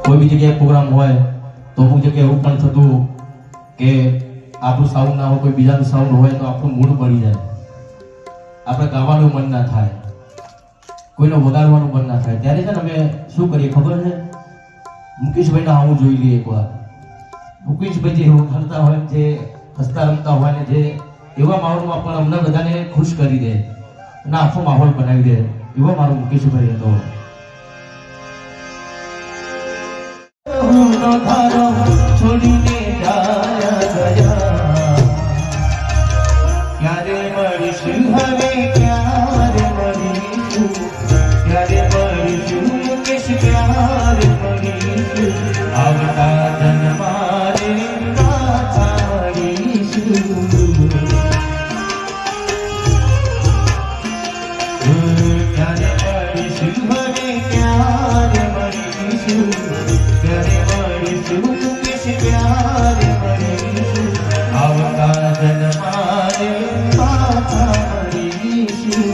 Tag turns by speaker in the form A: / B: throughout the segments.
A: કોઈ બી જગ્યાએ પ્રોગ્રામ હોય તો અમુક જગ્યાએ એવું પણ થતું કે આપણું સાઉન્ડ ના હોય, કોઈ બીજાનું સાઉન્ડ હોય તો આપણું મૂડ પડી જાય, આપણે ગાવાનું મન ના થાય, કોઈનો વગાડવાનું મન ના થાય. ત્યારે છે ને અમે શું કરીએ ખબર છે, મુકેશભાઈના આવું જોઈ લઈએ એકવાર. મુકેશભાઈ જે વગાડતા હોય, જે હસતા રમતા હોય ને જે એવા માહોલમાં પણ અમને બધાને ખુશ કરી દે અને આખો માહોલ બનાવી દે, એવો મારો મુકેશભાઈ હતો. છોડીને ક્યારે મળીશું, હવે ક્યારે મળીશું, ક્યારે મળીશું મુકેશ, ક્યારે મળીશું, આવતા જન્મારે પાછા મળીશું. ક્યારે મળીશું, હવે ક્યારે મળીશું, ક્યારે મળીશું મુકેશ, ક્યારે મળીશું, આવતા જન્મારે પાછા મળીશું.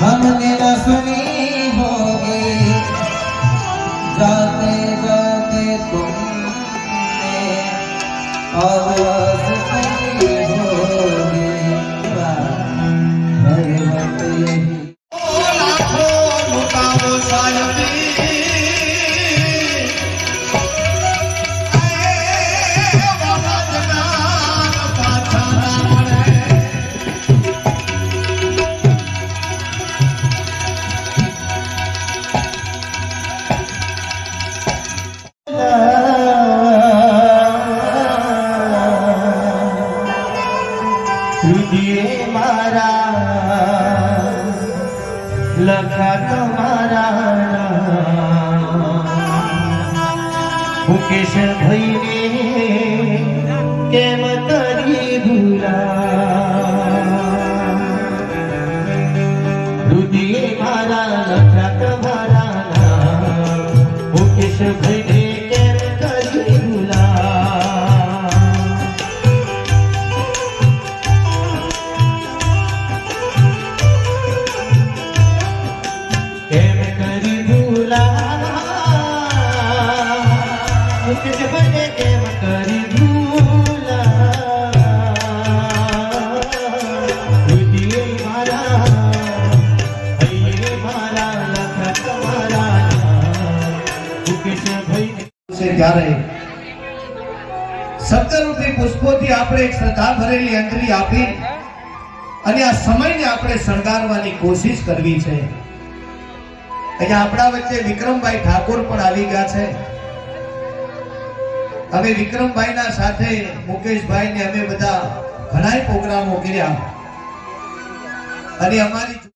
B: हमने न सुनी होगी, जाते जाते तुमने आवाज सुनी होगी, हर वक्त यही
A: લખા તમારા મુકેશ ભાઈને કેમ તરી ભૂલા, રુદિયે મારા લખા તમારા મુકેશ ભાઈને કેમ તરી ભૂલા. કેમ કરી ભૂલા મુકેશ ભાઈને, કેમ કરી ભૂલા, રુદિયે મારા હૈયે મારા લખા તમારા મુકેશ ભાઈને.
C: ત્યારે શબ્દરૂપી પુષ્પોથી આપણે એક શ્રદ્ધા ભરેલી અંજલિ આપી અને આ સમયને આપણે શણગારવાની કોશિશ કરવી છે. અહીંયા આપણા વચ્ચે વિક્રમભાઈ ઠાકોર પણ આવી ગયા છે. હવે વિક્રમભાઈના સાથે મુકેશભાઈ ને અમે બધા ઘણા પ્રોગ્રામો કર્યા અને અમારી